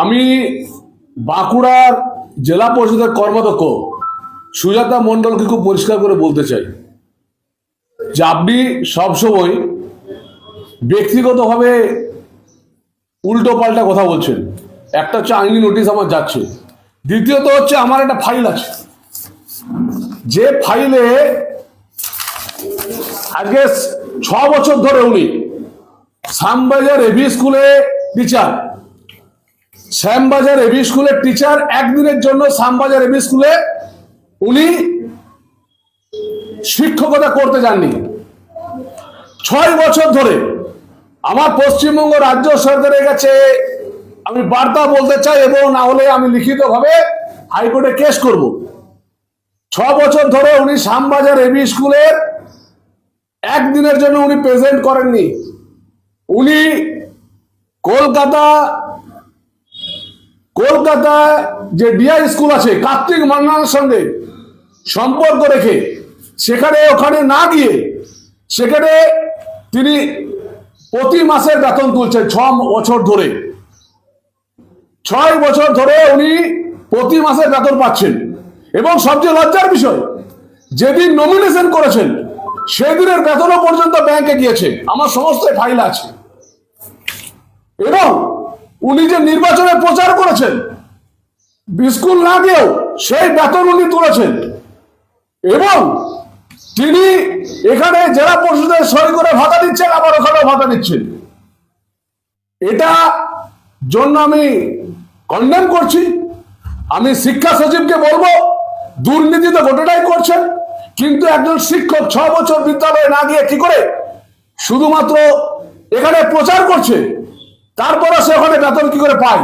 আমি বাঁকুড়ার জেলা পরিষদের কর্মাধ্যক্ষ সুজাতা মণ্ডলকে খুব পরিষ্কার করে বলতে চাই যে আপনি সবসময় ব্যক্তিগতভাবে উল্টো পাল্টা কথা বলছেন। একটা হচ্ছে আইনি নোটিশ আমার যাচ্ছে, দ্বিতীয়ত হচ্ছে আমার একটা ফাইল আছে, যে ফাইলে আজকে 6 বছর ধরে উনি শ্যামবাজার এভি স্কুলে টিচার, শ্যামবাজার এভি স্কুলের টিচার, একদিনের জন্য শ্যামবাজার এভি স্কুলে উনি শিক্ষকতা করতে যাননি। 6 বছর ধরে আমার পশ্চিমবঙ্গ রাজ্য সরকারের কাছে আমি বার্তা বলতে চাই, এবং না হলে আমি লিখিতভাবে হাইকোর্টে কেস করব। 6 বছর ধরে উনি শ্যামবাজার এভি স্কুলের একদিনের জন্য উনি প্রেজেন্ট করেননি। উনি কলকাতা যে ডিআই স্কুল আছে কার্তিক মান্নানের সঙ্গে সম্পর্ক রেখে ওখানে না গিয়ে সেখানে তিনি প্রতি মাসের বেতন তুলছেন 6 বছর ধরে। 6 বছর ধরে উনি প্রতি মাসের বেতন পাচ্ছেন, এবং সবচেয়ে লজ্জার বিষয়, যেদিন নমিনেশন করেছেন সেদিনের বেতনও পর্যন্ত ব্যাংকে গিয়েছে। আমার সমস্ত ফাইল আছে। এবং উনি যে নির্বাচনে প্রচার করেছেন স্কুল না গিয়েও সেই বেতন উনি তুলেছেন, এবং তিনি এখানে জেলা পরিষদের সই করে ভাতা দিচ্ছেন, আবার ওখানেও ভাতা দিচ্ছেন। এটা জন্য আমি কন্ডেম করছি। আমি শিক্ষা সচিবকে বলবো, দুর্নীতি তো গোটাটাই করছেন, কিন্তু একজন শিক্ষক 6 বছর বিদ্যালয়ে না গিয়ে কি করে শুধুমাত্র এখানে প্রচার করছে, তারপরে সে ওখানে বেতন কি করে পায়?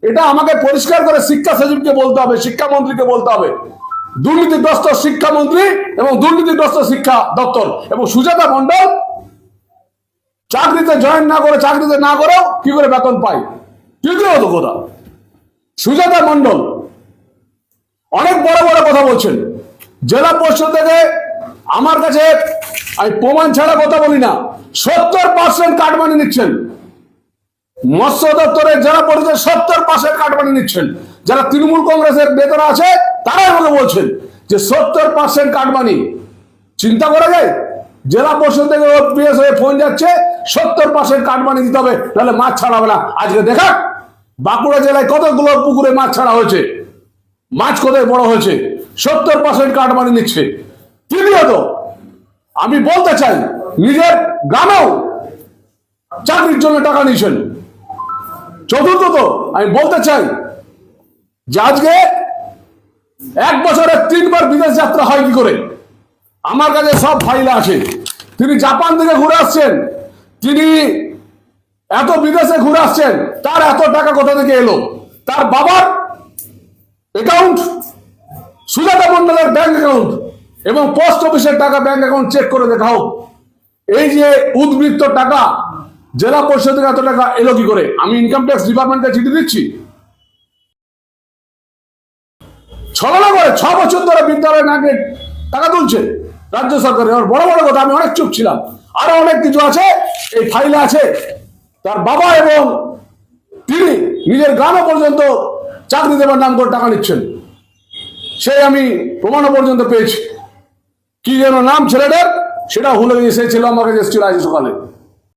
এটা আমাকে পরিষ্কার করে শিক্ষা সচিবকে বলতে হবে, শিক্ষামন্ত্রীকে বলতে হবে। দুর্নীতিগ্রস্ত শিক্ষামন্ত্রী এবং দুর্নীতিগ্রস্ত শিক্ষা দপ্তর এবং সুজাতা মণ্ডল চাকরিতে জয়েন না করে, চাকরিতে না করেও কি করে বেতন পায়? তৃতীয়ত কথা, সুজাতা মণ্ডল অনেক বড় বড় কথা বলছেন। জেলা পরিষদ থেকে আমার কাছে, আমি প্রমাণ ছাড়া কথা বলি না, 70% কাটমানি নিচ্ছেন। মৎস্য দপ্তরের জেলা পরিষদের 70% কাটমানি নিচ্ছেন। যারা তৃণমূল কংগ্রেসের নেতারা আছে তারাই আমাকে বলছেন যে 70% কাটমানি। চিন্তা করা যায়? জেলা পরিষদ থেকে ওপিএস হয়ে ফোন যাচ্ছে 70% কাটমানি দিতে হবে, তাহলে মাছ ছাড়াবে না। আজকে দেখা বাঁকুড়া জেলায় কতগুলো পুকুরে মাছ ছাড়া হয়েছে, মাছ কোথায় বড় হয়েছে, 70% কাটমানি নিচ্ছে। তৃতীয়ত আমি বলতে চাই, নিজের গ্রামেও চাকরির জন্য টাকা নিয়েছেন। চতুর্থত আমি বলতে চাই যে আজকে 1 বছরে 3 বার বিদেশ যাত্রা হয় কি করে? আমার কাছে সব ফাইল আছে। তিনি জাপান থেকে ঘুরে আসছেন, তিনি এত বিদেশে ঘুরে আসছেন, তার এত টাকা কোথা থেকে এলো? তার বাবার অ্যাকাউন্ট, সুজাতা মণ্ডলের ব্যাংক অ্যাকাউন্ট এবং পোস্ট অফিসের টাকা ব্যাংক অ্যাকাউন্ট চেক করে দেখা হোক। এই যে উদ্বৃত্ত টাকা জেলা পরিষদের এত টাকা এলো কি করে? আমি ইনকাম ট্যাক্স ডিপার্টমেন্টকে চিঠি দিচ্ছি। ছলনা করে 6 বছর ধরে বিদ্যালয়ে না গিয়ে টাকা তুলছে রাজ্য সরকারের। বড় বড় কথা, আমি অনেক চুপ ছিলাম, আরো অনেক কিছু আছে এই ফাইলে আছে। তার বাবা এবং তিনি নিজের গ্রামে পর্যন্ত চাকরি দেবার নাম করে টাকা নিচ্ছেন, সেই আমি প্রমাণও পর্যন্ত পেয়েছি। কি যেন নাম ছেলেটার, সেটা ভুলে গিয়ে সেই ছেলে আমার কাছে এসেছিল আজ সকালে।